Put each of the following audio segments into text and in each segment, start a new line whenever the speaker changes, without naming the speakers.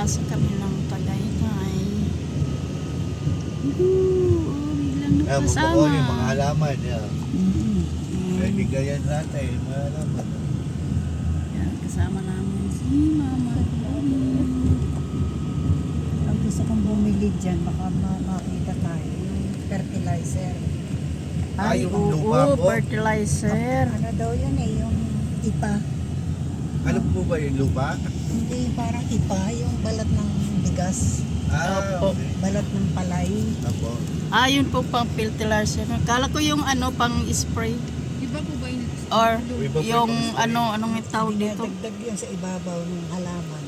Pumasa kami ng Tagaytay. Biglang
Magpapakaw
napasama.
yung mga halaman. Yeah. Pwede ganyan natin, mga halaman.
Yan, kasama namin si Mama.
Ang gusto kong bumili dyan, baka makita tayo. Yung fertilizer.
Ay, yung
oo,
lupa po.
fertilizer.
Ano daw yun eh, yung ipa.
Ano po ba yung lupa?
Hindi, parang ipa, yung balat ng bigas.
Opo.
Okay.
Balat ng palay.
Apo.
Yun po pang fertilizer. Kala ko yung ano, pang spray.
Iba po ba yun?
Or
Iba po
yung
yung
anong tawag dito?
Dinadagdag yun sa ibabaw ng halaman.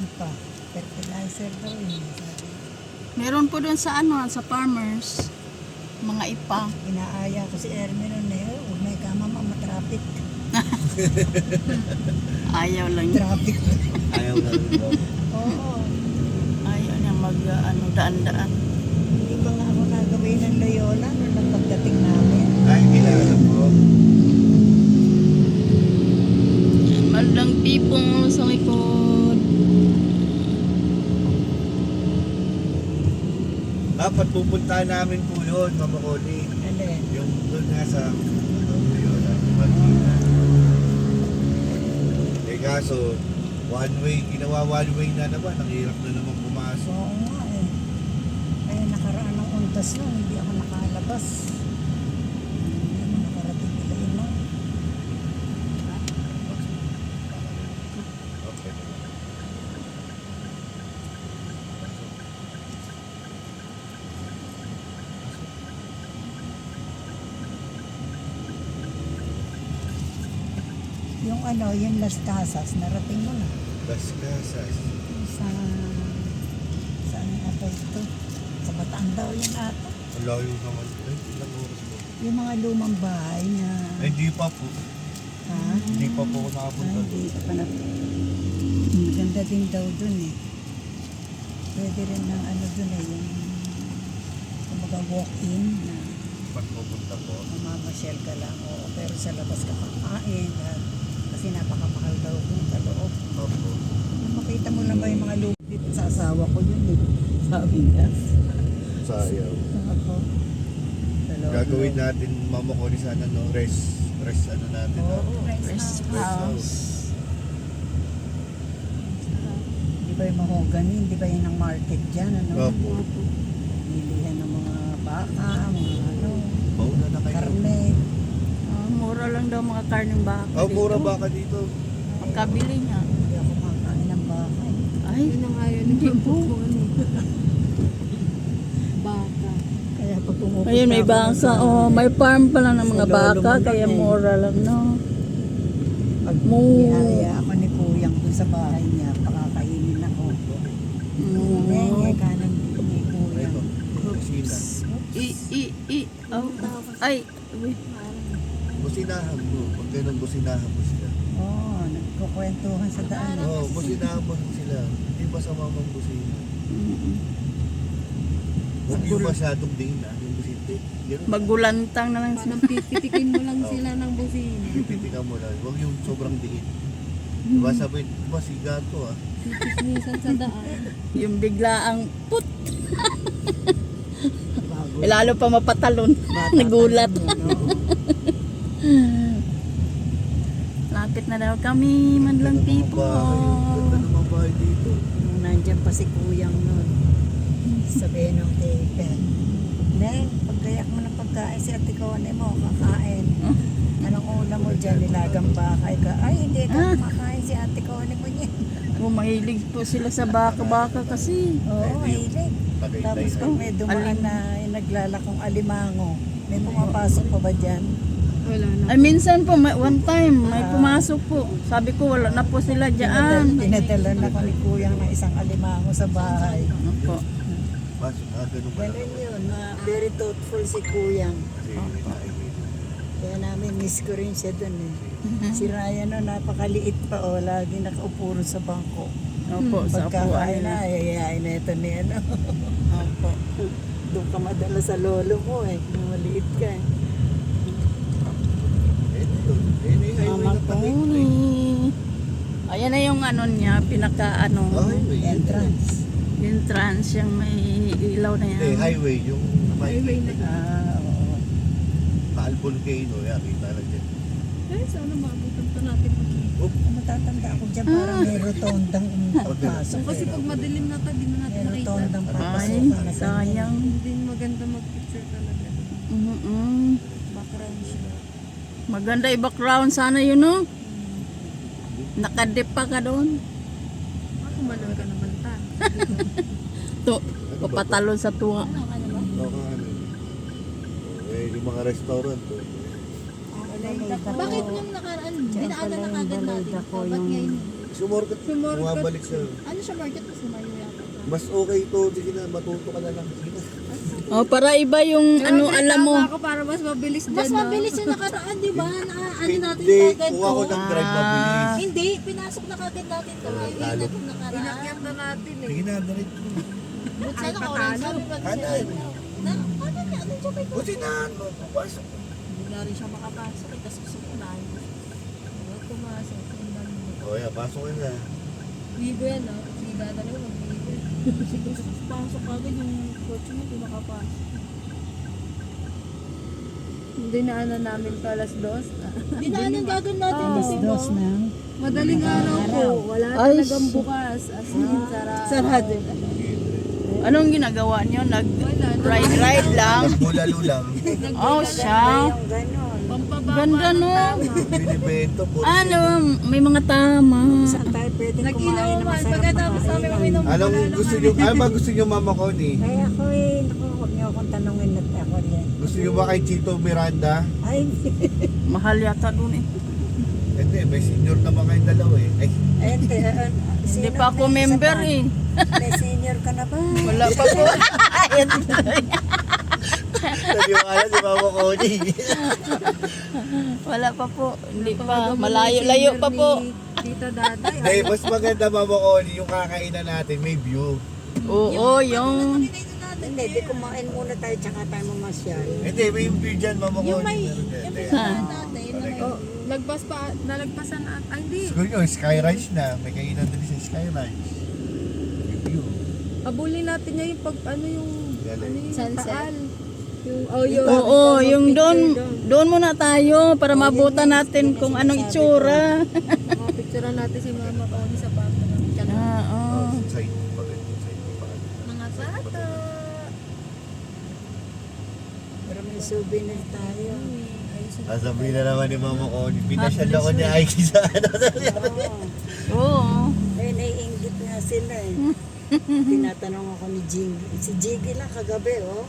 Ipa. Fertilizer daw yun. Sabi.
Meron po doon sa ano, sa farmers. Mga ipa.
Inaaya ko si Ermi nun eh, huwag may kama matraffic.
Ayaw lang niya.
Traffic.
Ayaw na rin ba?
Oo.
Ayaw niya mag ano, daan-daan.
Hindi pa nga ako nagawin ng Loyola nung pagdating namin.
Ay, hindi na alam po.
Malang pipong sa likod.
Dapat pupuntahan namin po yun, Mama Connie.
Alin?
Yung doon nga sa yun, Martina. Eh kaso, one way, ginawa one way na naman. Ang hirap na naman pumasok.
Oo nga eh. Kaya nakaraan ng untas nun, hindi ako nakalabas. Hindi mo nakarating nila ino.
Okay.
Yung ano, yung Las Casas, narating mo na.
Las Casas.
Sa... Saan ata ito? Sa Bataan daw yun ata.
Ang layo naman. Ay, ilang oras po?
Yung mga lumang bahay na...
Ay, hindi pa po.
Ha?
Hindi pa po ako
Ay,
nakapunta.
hindi pa na... Maganda din daw dun eh. Pwede rin ng ano dun eh, yung... Kumbaga walk-in na
Pag pupunta po.
mamamasyal ka lang. Oo, pero sa labas ka kakain. Kasi napakamahal daw dun sa loob.
Opo.
Makita mo lang ba yung mga lupa dito sa asawa ko yun eh. Sabi niya.
Sayaw.
Ako. Sa loob.
Gagawin natin, Mama Connie, sana no, rest ano natin.
Oo,
Rest house.
Di ba yung mahogany? Di ba yun ang market dyan? Ano?
Opo.
Bilihan ng mga baka, mga ano,
Mauna na kayo.
karne.
Mura lang daw mga karneng baka.
Oh, mura
dito.
baka dito.
Pagkabili niya.
Hindi ako makain ng baka.
Ay,
Yun ang ayaw.
hindi po.
Baka.
Kaya pag pumupunta
Ayun, may
ako
bangsa.
sa-
Oh, may farm pala ng mga
Sa lolo
baka,
mo
kaya
dun eh.
mura lang, no?
Pag
Mo-
niyaya ako ni Kuyang dun sa bahay niya, pakakainin ako. Ngenge ka ng ni Kuyang.
Busina.
Oh. Ay, uy.
Businahan mo. Pag ganun, businahan mo sila.
Oo, nagkukwentuhan sa daan.
Oo, businahan mo sila. Hindi ba sa mamang busina? Huwag yung masyadong dingin na. Yung businte. Ganun.
Magulantang na lang sila.
Parang pipitikin mo lang sila ng busina.
Pipitikan mo lang. Huwag yung sobrang dingin. Diba sabihin, diba siga to ah.
Pipismisan sa daan.
Yung biglaang put.
Bago.
Lalo pa mapatalon.
Bata
Nagulat.
pa yun, oo.
Lapit na daw kami, madlang
Ganda ng mga
people.
bahay. Ganda ng mga bahay dito.
Nung nandyan pa si Kuyang nun, sabihin ng tapen, Neng, paggayak mo ng pagkain si Ate Connie mo, kakain. Anong ulam mo dyan? Nilagang bakay ka. Ay, hindi ka kumakain si Ate Connie mo niyan.
Mahilig po sila sa baka-baka kasi.
Oo, mahilig.
Tagaytay
Tapos
na.
kung may dumaan na naglalakong alimango, may pumapasok pa ba dyan?
Wala na.
Ay, minsan po, one time, may pumasok po. Sabi ko, wala na po sila dyan.
Pinadalan ako ni Kuyang ng isang alimango sa bahay.
Ano po?
Pasok, ganun pala.
Ganun yun, very thoughtful si Kuyang.
Kasi,
Kaya namin miss ko rin siya dun eh. Si Ryan no, napakaliit pa o, lagi nakaupo rin sa bangko.
Opo, sa upuan
Pagkakain na,
nila.
ayayain na ito ni ano.
Opo.
Doon ka madala sa lolo mo eh, nung maliit ka eh.
Ayun na yun. Ayun na yung highway
Mama
na Tagaytay.
Connie. Ayan na yung ano niya, pinaka ano,
Highway.
Entrance.
entrance, yung may ilaw na
Hindi,
yan.
highway. Yung
Highway na.
Ah, oo.
Taal Volcano. Yan, kita lang dyan.
Eh, sana maabutan pa natin.
Matatanda ako dyan, parang may rotondang pagpasok.
Kasi pag madilim na tayo, di na natin
May
nakita.
rotondang
Ay,
pagpasok.
sayang.
Hindi maganda mag-picture talaga.
Background siya.
Maganda yung background sana yun, no? Nakadip pa ka doon.
Ako malun ka naman ta.
To, papatalon sa tuwa.
Oo, ano. Eh, yung mga restaurant.
Bakit yung nakaraan, dinaanan na kagad natin? Ba't ngayon?
Sumorkat. Bumabalik siya.
Ano siya market? Mas lumayo yata.
Mas okay to. Sige na, matuto ka na lang. Sige na.
Oh, para iba yung ano, alam mo.
Ako para mas mabilis dyan.
Mas mabilis yung nakaraan, di ba? Ano natin
Hindi,
kagad
kuha ko
to?
ng drive mabilis.
Hindi, pinasok na kagad natin to. Highway na
talo.
itong nakaraan.
Inakyat na natin eh.
Sige na, diretso.
But sana ka-orange, sabi ba siya?
Kanan.
Ano niya? Anong joke ito?
Buti na, ano, papasok.
Hindi na rin siya makapasok. Tapos gusto ko na. Huwag pumasok.
O yan, pasok ka na.
Bigo yan, no? Siga talaga mag-bigo. Sige, pasok kagad yung coach mo, hindi makapasok.
Hindi na ano namin pa alas 2.
Dinaanan gagawin natin
Oo.
kasi
Dos na.
Madaling araw po. Wala
Ay,
talagang bukas. As in,
Sarado.
Anong ginagawa niyo? Nag-ride lang?
Nagbulalo lang.
Oh, siya.
Yung ganon.
Pampababa
Ganda,
ng
no?
tama.
Binibento po.
Ano, may mga tama.
Saan tayo pwede kumain
Nag-ilaw
na
man.
masarap
Pagkatapos
na
namin
kainan?
uminom.
Anong gusto nyo? Ano ba gusto nyo, Mama Connie?
Ay, ako naku, huwag niyo akong tanongin at ako yan.
Gusto nyo ba kay Chito Miranda?
Ay,
Mahal yata dun eh.
Hindi, may senior naman kayong dalawa eh. Ay,
ente,
Hindi pa ako member eh.
May senior ka na ba?
Wala pa po.
naniwala si Mama Connie.
Wala pa po. Hindi pa. Malayo-layo pa po.
Tita Daday.
Hindi, mas maganda Mama Connie yung kakainan natin, may view.
Oo, yung...
Hindi, di kumain muna tayo tsaka tayo mamasyal.
Hindi, may view dyan Mama Connie.
Yung may,
Meron dyan.
yung
Hindi.
pinuntahan natin, na may
Oh, nalagpasan na. Ay, hindi.
Siguro nyo, Skyrise na. May kainan din sa Skyrise. May view.
Abulin natin niya yung pag, ano yung,
Galing.
ano yung
Sunset.
taal. Yung, oh, yung,
Oo, yung doon muna tayo para mabutan natin kung anong itsura.
Mapicturean natin si Mama Connie sa bata ng tiyan.
Oo.
Side pa rin. Side pa rin.
mga bata.
Pero may souvenir tayo.
Sasabihin na naman ni Mama Connie, pinasyal ako ni Aiki sa ano.
Oo.
Eh, naiingit nga sila eh. Tinatanong ako ni Jiggy. Si Jiggy lang kagabi, oh.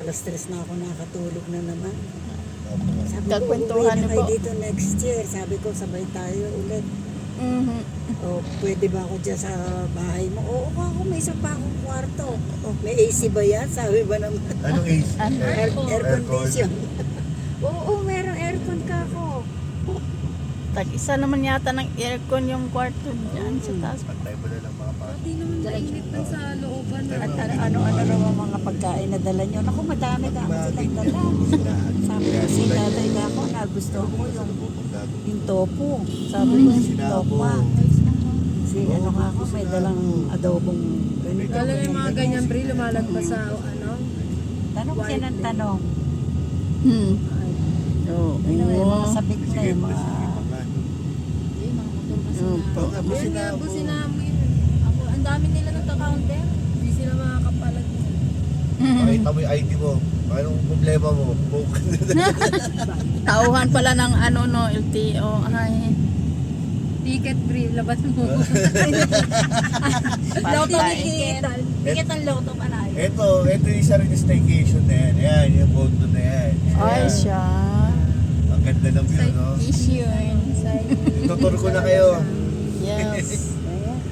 Alas 3 na ako nakatulog na naman. Sabi ko,
Kagkwentuhan
uuwi na
niyo
kayo
po.
dito next year. Sabi ko, sabay tayo ulit.
Mhm.
O, pwede ba ako dyan sa bahay mo? Oo, ako may isa pa akong kwarto. Oh, may AC ba yan? Sabi ba naman?
Anong age?
Air condition. Oo, merong aircon ka ako.
Tag-isa naman yata ng aircon yung kwarto dyan sa taas.
Pantay mo na lang mga pa.
Hindi naman mainit na sa looban.
At ano naman mga pagkain na dala nyo. Naku, madami ka ako silang dala. Sabi ko si tatay ka ako, nagustuhan mo yung tofu. Sabi ko si tofu. Si ano ka ako, may dalang adobong ganito.
Kala yung mga ganyan, Bri, lumalagpas sa, ano,
Tanong siya ng tanong.
Hmm. Oo.
Ano yung mga sabik na
Sige,
yung mga...
Yung mga motor kasi na.
yun nga po sinamin.
Ako, ang dami nila nagka-counter.
Hindi sila makakapalag.
Pakita mo yung ID mo. Anong problema mo? Book.
Tauhan pala ng ano no, LTO. Ay.
Ticket, Bri, labas mo.
Patay.
Ticket ng loto pa na.
Ito yung isa rin yung staycation na yan. Yan, yung condo na yan.
Ay,
Ayan.
siya.
Ang ganda ng view, no?
Issue.
Tutur ko na kayo.
Yes.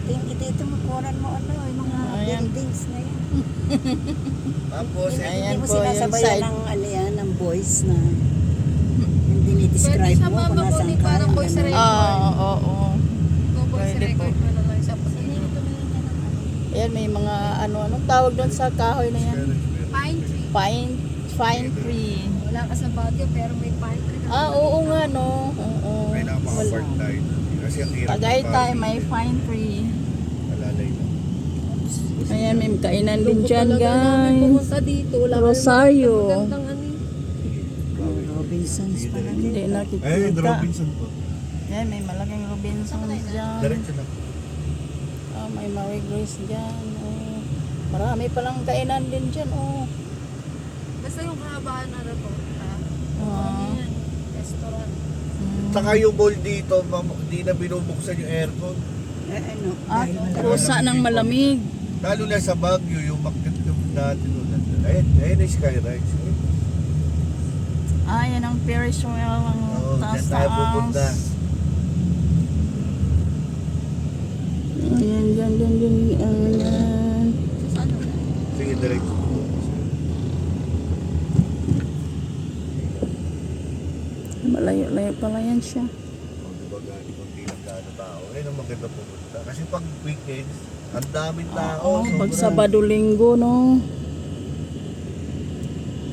Ayan, dito mo kunan mo ano, yung mga
Ayan.
buildings na yan.
Tapos,
Ayan
Hindi mo
po yung
sinasabayan
side.
ng ano yan, ng voice na yung dinidescribe
Pwede siya,
mo kung
Mama
nasaan
Connie,
ka.
parang
yung
voice
ganun.
record.
Oo.
Voice
Pwede po.
record mo na lang siya.
Ayan, may mga ano, anong tawag doon sa kahoy na yan?
Pine tree.
Pine tree.
Wala ka sa Baguio pero may pine tree.
Ah, oo nga no. Oo.
kailangan
Wala.
maka-park tayo. Kasi ang hirap.
Tagaytay, may fine tree.
Alalay lang.
Ayan, may kainan din
Lubos
dyan,
talaga namin
guys.
pumunta dito. Wala kami
Rosario.
makita magandang ano eh.
Robinsons pa lang
Hindi
din.
nakikita.
Ayun, Robinson po.
Ayan, may malaking Robinsons dyan.
Diretso lang.
Oh, may Marie Grace dyan. Oh. Marami palang kainan din dyan. Oh.
Basta yung kahabaan na to. Ha?
Ah.
Yan. Restaurant.
Saka yung mall dito, hindi na binubuksan yung aircon.
Ano,
At
dahil malamig.
pusa ng malamig.
Lalo na sa Baguio, yung market yung dati doon. Ayun yung Skyrise.
Ah, yan ang Ferris wheel. Ang
Oo, dyan tayo pupunta.
Ayan, dyan. Ayan.
Saan na?
Sige, diretso.
Malayo-layo pala yan siya.
Diba gani kung di lang gaano tao. Ayun ang maganda pumunta. Kasi pag weekends, ang daming tao.
Oo, pag
sobra.
Sabado Linggo, no?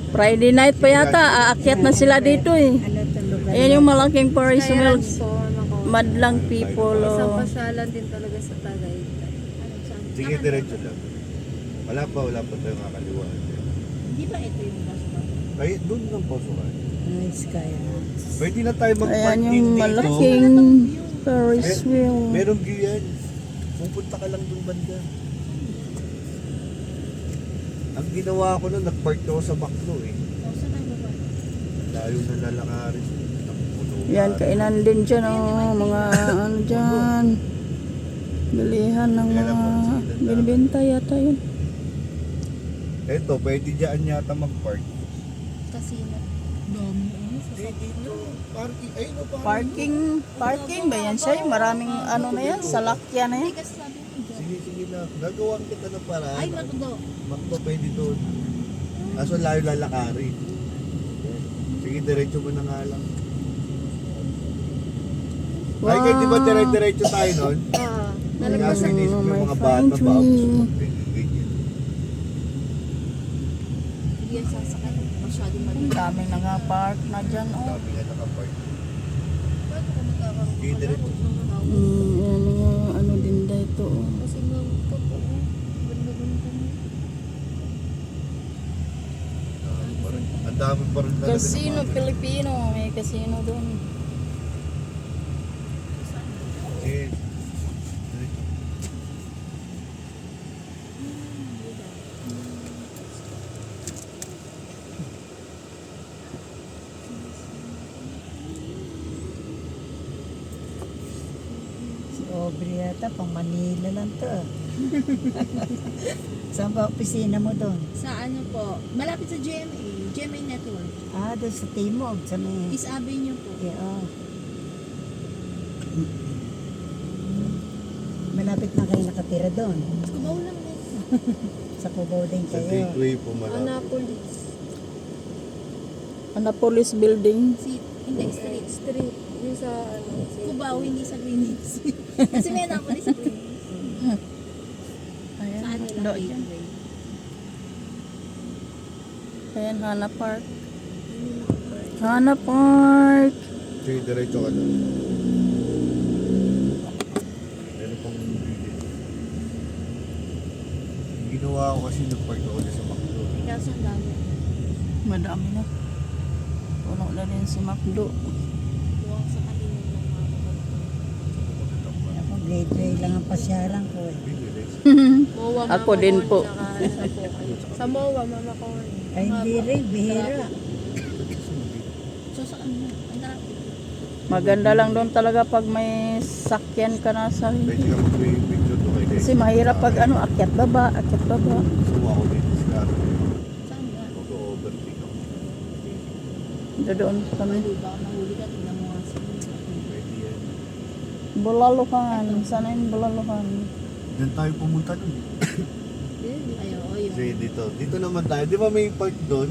Friday night pa yata, aakyat na sila dito eh.
Ano itong lugar?
Ayan yung malaking Ferris
Kaya
wheel.
po, ako.
Madlang people.
Isang
Oh.
pasyalan din talaga sa Tagaytay. Ano, saan?
Sige, diretso lang. Wala pa tayong kakaliwa.
Hindi ba ito yung restaurant?
Ay, doon lang pasukan.
Ay, Skylands.
Pwede na tayo mag-park
Ayan
din
yung
dito.
malaking Ferris wheel.
Merong view yan. Pupunta ka lang doon banda. Ang ginawa ko nun, nag-park ako sa Baklo eh.
O, saan tayo ba?
Layo na lalakarin.
Yan, kainan din dyan, oh. Mga ano dyan. Bilihan ng mga binibenta yata yun.
Eto, pwede dyan yata mag-park.
Casino.
Dito, parking. Ayun o,
Parking ba yan siya? Yung maraming ano na yan, salakyan na yan.
Kasi sabi mo dyan.
Sige na. Gagawa kita ng paraan.
Ay, matudo.
Makto, pwede doon. Kaso layo lalakarin. Sige, diretso mo na nga lang. Ay, kahit di ba diretso tayo nun?
Ah,
Kaso inisip mo
may
yung mga
fine
bata ba ako
tree.
gusto ganyan.
hindi yan sasakay. Masyadong
Ang
maliit.
daming naka-park na dyan, oh.
Sabi nga nakapark.
Paano kung magkakaroon
Sige,
ka
diretso.
na?
Yan mga ano din dito, oh.
Kasi nga, totoo. Ganda-ganda mo.
Ang dami pa rin talaga.
Casino
ng mga-
Filipino, may casino doon.
Sige.
Si Aubrey yata, pang Manila lang to. Saan ba opisina mo doon?
Sa ano po, malapit sa GMA Network.
Ah, doon sa Timog, sa may...
East Avenue po.
Yeah, oh. Malapit na kayo nakatira doon.
Kumaw lang eh.
Sa Cubao din
Sa
kayo.
gateway po malapit.
Annapolis.
Annapolis Building.
Hindi, street.
Street. Yung sa ano.
Cubao, hindi sa Greenwich. Kasi may Annapolis sa Greenwich.
Ayan,
Sa ano lang,
doon dyan.
gateway.
Ayan, Hana Park. Hana Park.
Sige, diretso ka doon. Meron pang video. Ginawa ko kasi nag-park ako sa Baklo.
Kaso ang dami.
Madami na. Puno na rin si Macdo.
Buwang sa kanina ng mga
Ako, gateway lang ang pasyaran ko eh.
MOA,
Ako
Mama
din
Con,
po.
tsaka sa po kayo. Sa MOA, Mama Con.
Ay, hindi rin, bihira.
So, saan mo? Ang traffic.
Maganda lang doon talaga pag may sakyan ka na sa...
Pwede ka mag-picture doon kay
Kasi mahirap pag ano, akyat baba.
Suwa ko din sa karo.
Saan ba?
Mag-overtake ako.
Doon kami.
Pwede ba mahuli ka? Tingnan mo nga sa
Pwede yan.
Bulaluhan. Sana yung Bulaluhan.
Diyan tayo pumunta doon.
Ay, oo, yun.
Kasi dito naman tayo. Di ba may park doon?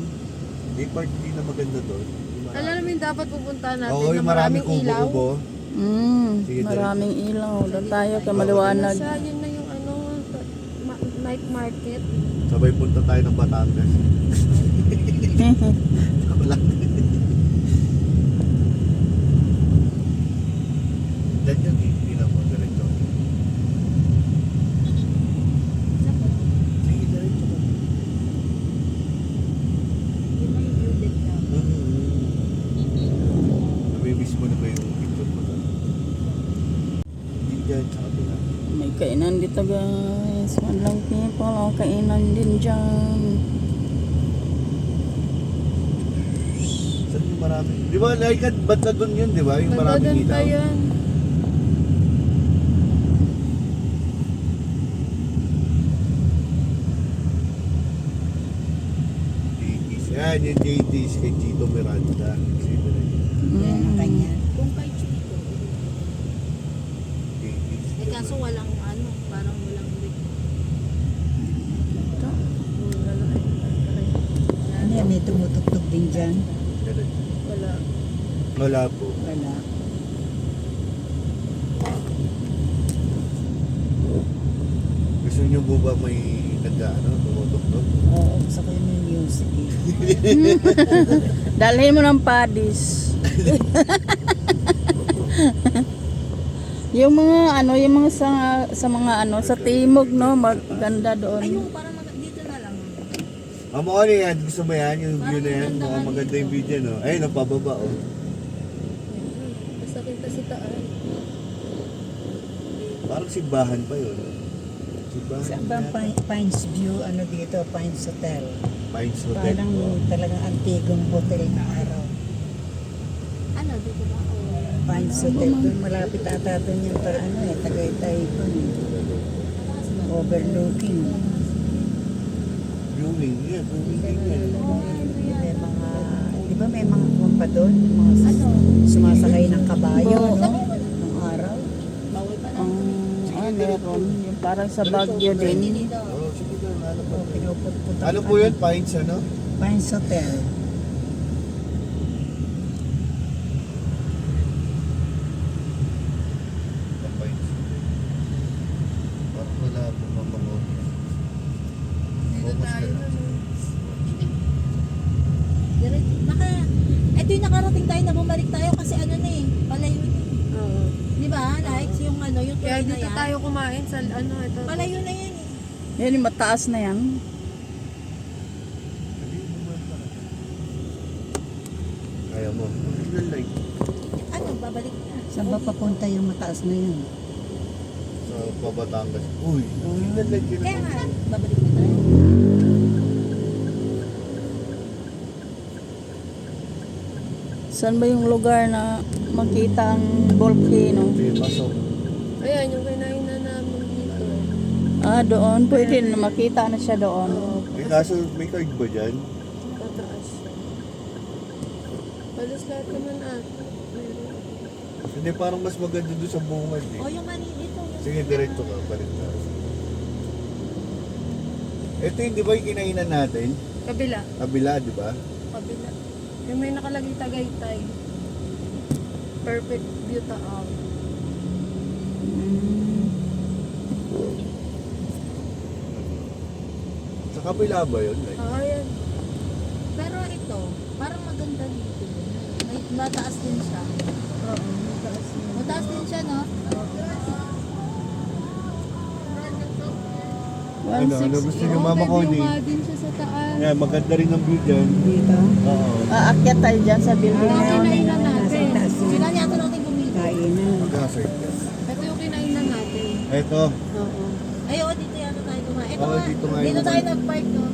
May park din na maganda doon. Yung marami-
Alam namin dapat pupuntahan natin
Oo,
na
yung
maraming
maraming
ilaw.
kubo-kubo.
Mm, maraming ilaw. Doon tayo kay maliwanag.
Nasa yun na yung ano, night market.
Sabay punta tayo ng Batangas. Wala. Diyan yun eh.
kainan dito guys. Walang people. Oh, kainan din dyan.
Saan yung marami? Di ba, like, ba't na doon yun, di ba? Yung maraming
Doon pa
ilaw.
yan.
JT's. Yan, yung JT's kay Chito Miranda.
Yan ang kanya.
Kung kay Chito.
JT's.
Eh kaso walang ano, parang walang brick.
Ito.
Ano yan, may tumutugtog din dyan?
Ganun.
Wala.
Wala po.
Wala.
Gusto niyo po ba may nag-ano, tumutok-tok?
Oo, gusto ko yung music eh.
Dalhin mo ng padis. Yung mga ano, yung mga sa mga ano, sa timog, no, maganda
Ay
doon.
yung parang dito na lang.
Mama ko yan, gusto mo yan? Yung view na yan, mukhang maganda yung video, no? Ayun, ang pababa, oh.
Basta kita si Taan.
Parang simbahan pa yun. Simbahan
Saan ba ang Pines View, ano dito, Pines Hotel?
Pines Hotel
Parang
po.
talagang antigong hotel na araw.
Ano, dito ba? O,
Pines Hotel, doon malapit ata doon yung ano eh, Tagaytay doon. Overlooking.
Viewing, yeah, viewing din yan.
May mga, di ba may mga kumpa doon? Mga sumasakay ng kabayo, no? Nung araw.
bawal pa na.
Meron. Yung parang sa Baguio din.
Oh, sige doon, ano po.
O, pinuputput
Ano po yun? Pines, ano?
Pines Hotel.
Pines. Parang wala po mga
Dito tayo na.
Ito yung nakarating tayo na bumalik tayo kasi ano na eh, palayo na eh.
Oo.
Di ba? Like yung ano, yung
Kaya
tuloy na
dito
yan.
tayo kumain sa ano, ito.
Palayo na yan eh.
Yan yung mataas na yan.
Kaya mo. Signal light.
Ano, babalik na.
Saan ba papunta yung mataas na yun?
Sa Pabatangas. Uy, signal light yun.
Kaya nga, babalik na tayo.
Saan ba yung lugar na makita ang volcano?
Okay, pasok.
Ayan, yung kinainan namin dito.
Ah, doon. Pwede na makita na siya doon.
Oo.
May kaso, may card ba dyan?
Pataas siya. Halos lahat naman ata. Meron.
Hindi, parang mas maganda doon sa bungad
O
eh.
yung mani dito.
Sige, diretso ka. Balik na. Ito yung, di ba yung kinainan natin?
Kabila.
Kabila, di ba?
Kabila. Yung may nakalagay Tagaytay. Perfect view taal.
Mm.
Sa kabila ba yun? Like,
Ayan.
Pero ito, parang maganda dito. May mataas din siya.
Oo, mataas na.
Mataas din siya, no?
ano gusto niyo, Mama
May
Connie?
view nga din siya sa taas.
Yeah, maganda rin ang view dyan.
Dito?
Oo.
Aakyat tayo dyan sa building na yun.
Kinainan natin.
Sila niya ito natin bumili.
Kainan.
Mag-assert ka.
Ito yung kinainan natin.
Ito.
Oo.
Ay, oo, dito yata tayo kumain. Ito
Oo,
nga,
dito nga
dito
yun.
tayo nag-park, no?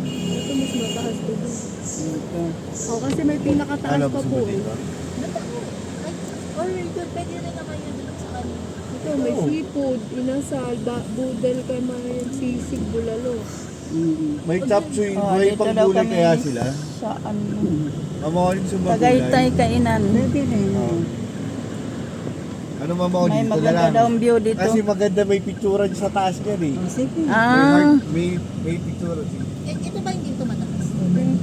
Ito mas mataas dito.
Dito.
Oo, kasi may pinakataas
Alam
pa
gusto
po
mo
eh.
dito?
Ba't ako? Ay, or good, pwede rin naman yun dun sa kanila.
Ito, may seafood, inasal, budel, kamayan, sisig, bulalo.
May chop suey.
Oh,
May
dito daw
panggulay
kami
kaya sila.
sa ano.
Mama Connie sa
Tagaytay
magulay.
kainan.
Pwede rin.
Oo. Ano Mama Connie?
May
Dito na
maganda
lang.
daw ang view dito.
Kasi maganda may picture sa taas yan eh.
Oh, sige.
May,
Ah,
may picture.
Ito ba hindi ito mataas?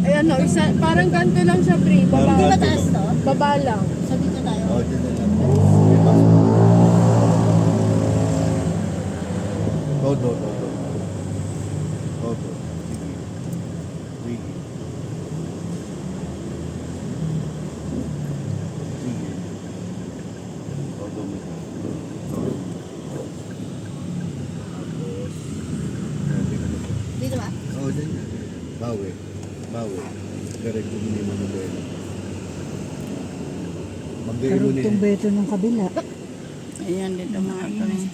Ayan no, isa, parang ganito lang siya, Bri.
Hindi
Parang-
Baba,
mataas to?
baba lang.
So dito tayo.
Oo, dyan na lang. May pasok. Todo. Todo. Sige. Sige. Sige. Todo mo. Todo.
Dito ba?
Oo, dyan yan. Bawi. Diretso mo ni Mama Bella. Mag-gayon mo
Karugtong
ni.
beto ng kabila.
ayan dito mga ito.